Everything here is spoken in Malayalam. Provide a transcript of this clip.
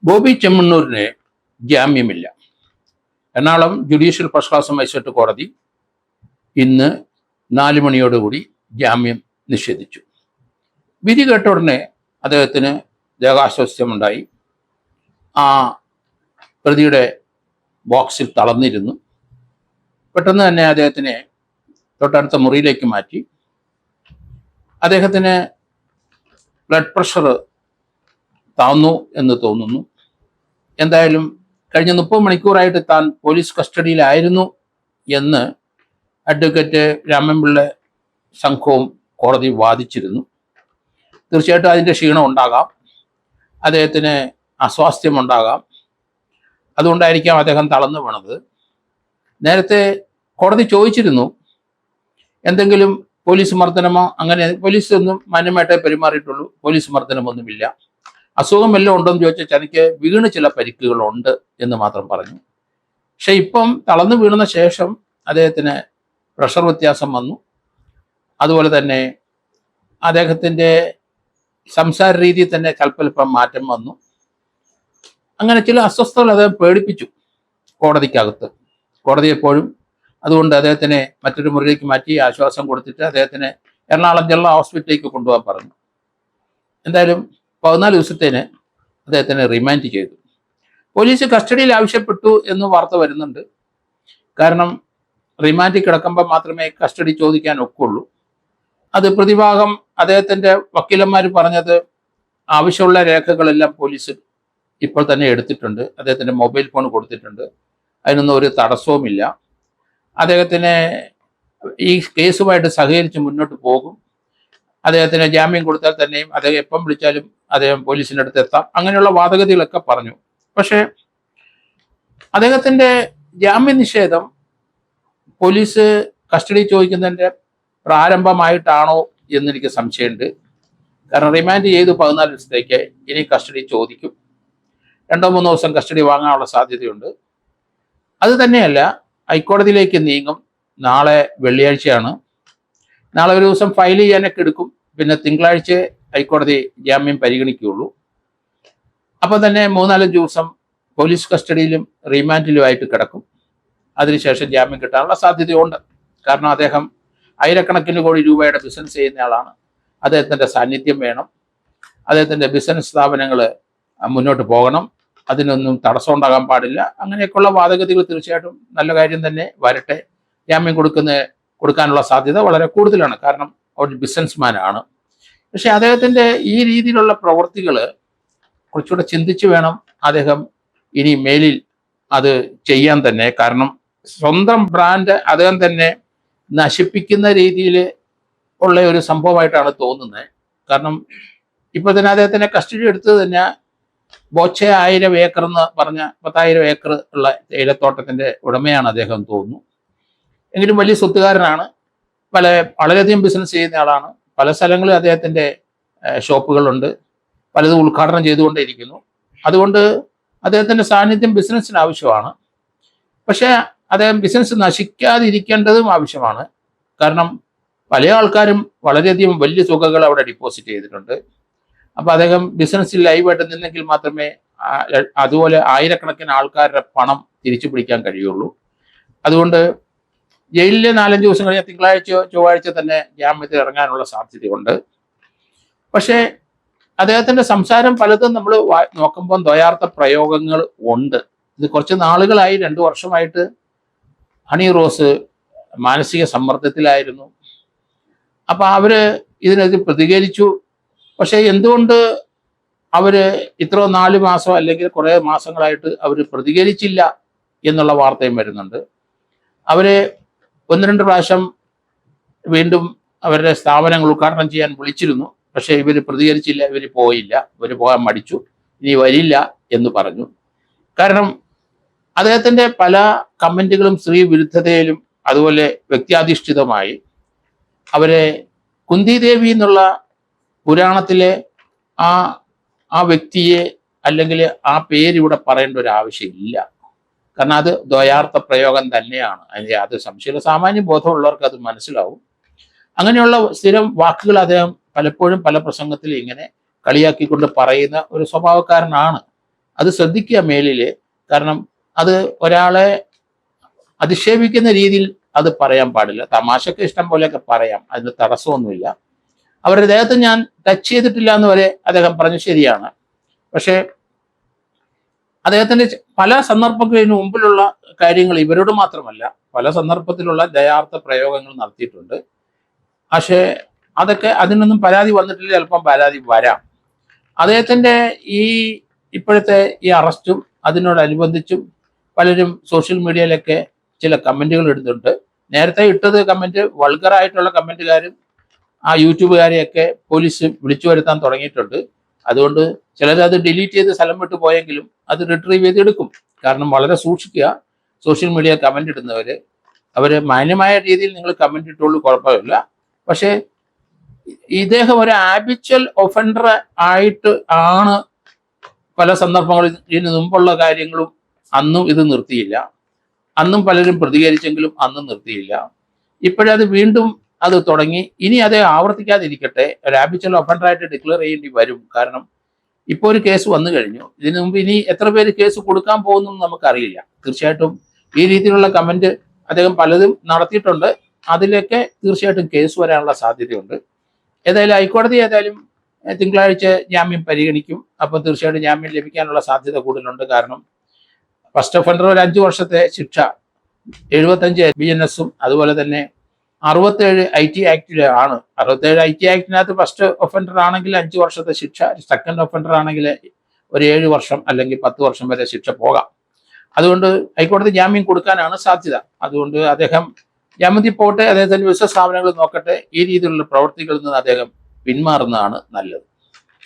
ബോബി ചെമ്മണ്ണൂരിന് ജാമ്യമില്ല. Ernakulam judicial first class magistrate കോടതി ഇന്ന് 4 മണിയോടുകൂടി ജാമ്യം നിഷേധിച്ചു. വിധി കേട്ട ഉടനെ അദ്ദേഹത്തിന് ദേഹാസ്വാസ്ഥ്യമുണ്ടായി. ആ പ്രതിയുടെ ബോക്സിൽ തളർന്നിരുന്നു. പെട്ടെന്ന് തന്നെ അദ്ദേഹത്തിനെ തൊട്ടടുത്ത മുറിയിലേക്ക് മാറ്റി. അദ്ദേഹത്തിന് ബ്ലഡ് പ്രഷർ താന്നു എന്ന് തോന്നുന്നു. എന്തായാലും കഴിഞ്ഞ 30 മണിക്കൂറായിട്ട് താൻ പോലീസ് കസ്റ്റഡിയിലായിരുന്നു എന്ന് അഡ്വക്കേറ്റ് രാമൻപിള്ള സംഘവും കോടതി വാദിച്ചിരുന്നു. തീർച്ചയായിട്ടും അതിൻ്റെ ക്ഷീണം ഉണ്ടാകാം, അദ്ദേഹത്തിന് അസ്വാസ്ഥ്യമുണ്ടാകാം, അതുകൊണ്ടായിരിക്കാം അദ്ദേഹം തളർന്നു വീണത്. നേരത്തെ കോടതി ചോദിച്ചിരുന്നു എന്തെങ്കിലും പോലീസ് മർദ്ദനമോ, അങ്ങനെ പോലീസ് ഒന്നും മാന്യമായിട്ടേ പെരുമാറിയിട്ടുള്ളൂ, പോലീസ് മർദ്ദനമൊന്നുമില്ല, അസുഖം വല്ലതും ഉണ്ടോയെന്ന് ചോദിച്ചാൽ തനിക്ക് വീണ് ചില പരിക്കുകളുണ്ട് എന്ന് മാത്രം പറഞ്ഞു. പക്ഷെ ഇപ്പം തളർന്നു വീണുന്ന ശേഷം അദ്ദേഹത്തിന് പ്രഷർ വ്യത്യാസം വന്നു. അതുപോലെ തന്നെ അദ്ദേഹത്തിൻ്റെ സംസാര രീതിയിൽ തന്നെ അല്പം മാറ്റം വന്നു. അങ്ങനെ ചില അസ്വസ്ഥതകൾ അദ്ദേഹം പേടിപ്പിച്ചു കോടതിക്കകത്ത്. കോടതി എപ്പോഴും അതുകൊണ്ട് അദ്ദേഹത്തിനെ മറ്റൊരു മുറിയിലേക്ക് മാറ്റി ആശ്വാസം കൊടുത്തിട്ട് അദ്ദേഹത്തിന് എറണാകുളം ജില്ലാ ഹോസ്പിറ്റലിലേക്ക് കൊണ്ടുപോകാൻ പറഞ്ഞു. എന്തായാലും 14 ദിവസത്തേന് അദ്ദേഹത്തിന് റിമാൻഡ് ചെയ്തു. പോലീസ് കസ്റ്റഡിയിൽ ആവശ്യപ്പെട്ടു എന്ന് വാർത്ത വരുന്നുണ്ട്. കാരണം റിമാൻഡിൽ കിടക്കുമ്പോൾ മാത്രമേ കസ്റ്റഡി ചോദിക്കാൻ ഒക്കുള്ളൂ. അത് പ്രതിഭാഗം അദ്ദേഹത്തിൻ്റെ വക്കീലന്മാർ പറഞ്ഞത് ആവശ്യമുള്ള രേഖകളെല്ലാം പോലീസ് ഇപ്പോൾ തന്നെ എടുത്തിട്ടുണ്ട്. അദ്ദേഹത്തിൻ്റെ മൊബൈൽ ഫോൺ കൊടുത്തിട്ടുണ്ട്, അതിനൊന്നും ഒരു തടസ്സവുമില്ല. അദ്ദേഹത്തിന് ഈ കേസുമായിട്ട് സഹകരിച്ച് മുന്നോട്ട് പോകും. അദ്ദേഹത്തിന് ജാമ്യം കൊടുത്താൽ തന്നെയും അദ്ദേഹം എപ്പം വിളിച്ചാലും അദ്ദേഹം പോലീസിൻ്റെ അടുത്ത് എത്താം, അങ്ങനെയുള്ള വാദഗതികളൊക്കെ പറഞ്ഞു. പക്ഷേ അദ്ദേഹത്തിൻ്റെ ജാമ്യ നിഷേധം പോലീസ് കസ്റ്റഡി ചോദിക്കുന്നതിൻ്റെ പ്രാരംഭമായിട്ടാണോ എന്നെനിക്ക് സംശയമുണ്ട്. കാരണം റിമാൻഡ് ചെയ്തു 14 ദിവസത്തേക്ക്, ഇനി കസ്റ്റഡി ചോദിക്കും. 2-3 ദിവസം കസ്റ്റഡി വാങ്ങാനുള്ള സാധ്യതയുണ്ട്. അത് തന്നെയല്ല, ഹൈക്കോടതിയിലേക്ക് നീങ്ങും. നാളെ വെള്ളിയാഴ്ചയാണ്. നാളെ ഒരു ദിവസം ഫയൽ ചെയ്യാനൊക്കെ എടുക്കും. പിന്നെ തിങ്കളാഴ്ച ഹൈക്കോടതി ജാമ്യം പരിഗണിക്കുകയുള്ളൂ. അപ്പം തന്നെ 3-4 ദിവസം പോലീസ് കസ്റ്റഡിയിലും റിമാൻഡിലുമായിട്ട് കിടക്കും. അതിനുശേഷം ജാമ്യം കിട്ടാനുള്ള സാധ്യതയുണ്ട്. കാരണം അദ്ദേഹം ആയിരക്കണക്കിന് കോടി രൂപയുടെ ബിസിനസ് ചെയ്യുന്നയാളാണ്. അദ്ദേഹത്തിൻ്റെ സാന്നിധ്യം വേണം, അദ്ദേഹത്തിൻ്റെ ബിസിനസ് സ്ഥാപനങ്ങൾ മുന്നോട്ട് പോകണം, അതിനൊന്നും തടസ്സം ഉണ്ടാകാൻ പാടില്ല. അങ്ങനെയൊക്കെയുള്ള വാദഗതികൾ തീർച്ചയായിട്ടും നല്ല കാര്യം തന്നെ, വരട്ടെ. ജാമ്യം കൊടുക്കാനുള്ള സാധ്യത വളരെ കൂടുതലാണ്. കാരണം ഒരു ബിസിനസ്മാനാണ്. പക്ഷെ അദ്ദേഹത്തിൻ്റെ ഈ രീതിയിലുള്ള പ്രവൃത്തികൾ കുറച്ചുകൂടെ ചിന്തിച്ച് വേണം അദ്ദേഹം ഇനി മേലിൽ അത് ചെയ്യാൻ തന്നെ. കാരണം സ്വന്തം ബ്രാൻഡ് അദ്ദേഹം തന്നെ നശിപ്പിക്കുന്ന രീതിയിൽ ഉള്ള ഒരു സംഭവമായിട്ടാണ് തോന്നുന്നത്. കാരണം ഇപ്പോൾ തന്നെ അദ്ദേഹത്തിനെ കസ്റ്റഡി എടുത്തത് തന്നെ ബോച്ചെ 1000 ഏക്കർ എന്ന് പറഞ്ഞ 10,000 ഏക്കർ ഉള്ള തേയിലത്തോട്ടത്തിൻ്റെ ഉടമയാണ് അദ്ദേഹം തോന്നുന്നു. എങ്കിലും വലിയ സ്വത്തുകാരനാണ്, വളരെയധികം ബിസിനസ് ചെയ്യുന്ന ആളാണ്. പല സ്ഥലങ്ങളിൽ അദ്ദേഹത്തിൻ്റെ ഷോപ്പുകളുണ്ട്, പലതും ഉദ്ഘാടനം ചെയ്തുകൊണ്ടേയിരിക്കുന്നു. അതുകൊണ്ട് അദ്ദേഹത്തിൻ്റെ സാന്നിധ്യം ബിസിനസ്സിന് ആവശ്യമാണ്. പക്ഷേ അദ്ദേഹം ബിസിനസ് നശിക്കാതിരിക്കേണ്ടതും ആവശ്യമാണ്. കാരണം പല ആൾക്കാരും വളരെയധികം വലിയ തുകകൾ അവിടെ ഡിപ്പോസിറ്റ് ചെയ്തിട്ടുണ്ട്. അപ്പോൾ അദ്ദേഹം ബിസിനസ്സിൽ ലൈവായിട്ട് നിന്നെങ്കിൽ മാത്രമേ അതുപോലെ ആയിരക്കണക്കിന് ആൾക്കാരുടെ പണം തിരിച്ചു പിടിക്കാൻ കഴിയുള്ളൂ. അതുകൊണ്ട് ജയിലിൽ 4-5 ദിവസം കഴിഞ്ഞാൽ തിങ്കളാഴ്ചയോ ചൊവ്വാഴ്ച തന്നെ ജാമ്യത്തിൽ ഇറങ്ങാനുള്ള സാധ്യതയുണ്ട്. പക്ഷേ അദ്ദേഹത്തിൻ്റെ സംസാരം പലതും നമ്മൾ നോക്കുമ്പോൾ ദ്വയാർത്ഥ പ്രയോഗങ്ങൾ ഉണ്ട്. ഇത് കുറച്ച് നാളുകളായി, 2 വർഷമായിട്ട് ഹണി റോസ് മാനസിക സമ്മർദ്ദത്തിലായിരുന്നു. അപ്പം അവർ ഇതിനെതിരെ പ്രതികരിച്ചു. പക്ഷേ എന്തുകൊണ്ട് അവർ ഇത്ര 4 മാസം അല്ലെങ്കിൽ കുറേ മാസങ്ങളായിട്ട് അവർ പ്രതികരിച്ചില്ല എന്നുള്ള വാർത്തയും വരുന്നുണ്ട്. അവരെ 1-2 പ്രാവശ്യം വീണ്ടും അവരുടെ സ്ഥാപനങ്ങൾ ഉദ്ഘാടനം ചെയ്യാൻ വിളിച്ചിരുന്നു. പക്ഷേ ഇവർ പ്രതികരിച്ചില്ല, ഇവർ പോയില്ല, ഇവർ പോകാൻ മടിച്ചു, ഇനി വരില്ല എന്ന് പറഞ്ഞു. കാരണം അദ്ദേഹത്തിൻ്റെ പല കമൻറ്റുകളും സ്ത്രീ വിരുദ്ധതയിലും അതുപോലെ വ്യക്തിയാധിഷ്ഠിതമായി അവരെ കുന്തിദേവി എന്നുള്ള പുരാണത്തിലെ ആ വ്യക്തിയെ അല്ലെങ്കിൽ ആ പേരിവിടെ പറയേണ്ട ഒരു ആവശ്യമില്ല. കാരണം അത് ദ്വയാർത്ഥ പ്രയോഗം തന്നെയാണ്. അതിന് അത് സംശയമില്ല, സാമാന്യ ബോധമുള്ളവർക്ക് അത് മനസ്സിലാവും. അങ്ങനെയുള്ള സ്ഥിരം വാക്കുകൾ അദ്ദേഹം പലപ്പോഴും പല പ്രസംഗത്തിൽ ഇങ്ങനെ കളിയാക്കിക്കൊണ്ട് പറയുന്ന ഒരു സ്വഭാവക്കാരനാണ്. അത് ശ്രദ്ധിക്കുക മേലില്. കാരണം അത് ഒരാളെ അധിക്ഷേപിക്കുന്ന രീതിയിൽ അത് പറയാൻ പാടില്ല. തമാശക്ക് ഇഷ്ടം പോലെയൊക്കെ പറയാം, അതിന് തടസ്സമൊന്നുമില്ല. അവരുടെ ദേഹത്ത് ഞാൻ ടച്ച് ചെയ്തിട്ടില്ല എന്ന് വരെ അദ്ദേഹം പറഞ്ഞു, ശരിയാണ്. പക്ഷേ അദ്ദേഹത്തിന്റെ പല സന്ദർഭങ്ങളിന് മുമ്പിലുള്ള കാര്യങ്ങൾ ഇവരോട് മാത്രമല്ല പല സന്ദർഭത്തിലുള്ള ദയാർത്ഥ പ്രയോഗങ്ങൾ നടത്തിയിട്ടുണ്ട്. പക്ഷേ അതൊക്കെ അതിനൊന്നും പരാതി വന്നിട്ടില്ല, ചിലപ്പം പരാതി വരാം. അദ്ദേഹത്തിന്റെ ഈ ഇപ്പോഴത്തെ ഈ അറസ്റ്റും അതിനോടനുബന്ധിച്ചും പലരും സോഷ്യൽ മീഡിയയിലൊക്കെ ചില കമന്റുകൾ ഇടുന്നുണ്ട്. നേരത്തെ ഇട്ടത് കമന്റ് വൾഗറായിട്ടുള്ള കമന്റുകാരും ആ യൂട്യൂബുകാരെയൊക്കെ പോലീസ് വിളിച്ചു വരുത്താൻ തുടങ്ങിയിട്ടുണ്ട്. അതുകൊണ്ട് ചിലരത് ഡിലീറ്റ് ചെയ്ത് സ്ഥലം വിട്ടു പോയെങ്കിലും അത് റിട്രീവ് ചെയ്ത് എടുക്കും. കാരണം വളരെ സൂക്ഷിക്കുക, സോഷ്യൽ മീഡിയ കമന്റ് ഇടുന്നവര്. അവര് മാന്യമായ രീതിയിൽ നിങ്ങൾ കമന്റ് ഇട്ടുള്ളൂ, കുഴപ്പമില്ല. പക്ഷേ ഇദ്ദേഹം ഒരു ആബിച്വൽ ഒഫൻഡർ ആയിട്ട് ആണ് പല സന്ദർഭങ്ങളിൽ ഇതിന് മുമ്പുള്ള കാര്യങ്ങളും അന്നും ഇത് നിർത്തിയില്ല. അന്നും പലരും പ്രതികരിച്ചെങ്കിലും അന്നും നിർത്തിയില്ല. ഇപ്പോഴത് വീണ്ടും അത് തുടങ്ങി. ഇനി അത് ആവർത്തിക്കാതിരിക്കട്ടെ, ഒരു ആബിച്വൽ ഒഫൻഡറായിട്ട് ഡിക്ലെയർ ചെയ്യേണ്ടി വരും. കാരണം ഇപ്പോൾ ഒരു കേസ് വന്നു കഴിഞ്ഞു. ഇതിനു മുമ്പ് ഇനി എത്ര പേര് കേസ് കൊടുക്കാൻ പോകുന്നു നമുക്കറിയില്ല. തീർച്ചയായിട്ടും ഈ രീതിയിലുള്ള കമന്റ് അദ്ദേഹം പലതും നടത്തിയിട്ടുണ്ട്. അതിലൊക്കെ തീർച്ചയായിട്ടും കേസ് വരാനുള്ള സാധ്യതയുണ്ട്. ഏതായാലും ഹൈക്കോടതി തിങ്കളാഴ്ച ജാമ്യം പരിഗണിക്കും. അപ്പം തീർച്ചയായിട്ടും ജാമ്യം ലഭിക്കാനുള്ള സാധ്യത കൂടുതലുണ്ട്. കാരണം ഫസ്റ്റ് ഒഫൻഡർ ഒരു 5 വർഷത്തെ ശിക്ഷ, 75 BNS അതുപോലെ തന്നെ 67 IT ആക്ടിലാണ്. 67 IT ആക്ടിനകത്ത് ഫസ്റ്റ് ഒഫൻഡർ ആണെങ്കിൽ 5 വർഷത്തെ ശിക്ഷ, സെക്കൻഡ് ഒഫൻഡർ ആണെങ്കിൽ ഒരു 7 വർഷം അല്ലെങ്കിൽ 10 വർഷം വരെ ശിക്ഷ പോകാം. അതുകൊണ്ട് ഹൈക്കോടതി ജാമ്യം കൊടുക്കാനാണ് സാധ്യത. അതുകൊണ്ട് അദ്ദേഹം ജാമ്യത്തിൽ പോട്ടെ, അദ്ദേഹത്തിന്റെ വിശ്വ സ്ഥാപനങ്ങൾ നോക്കട്ടെ. ഈ രീതിയിലുള്ള പ്രവർത്തികളിൽ നിന്ന് അദ്ദേഹം പിന്മാറുന്നതാണ് നല്ലത്.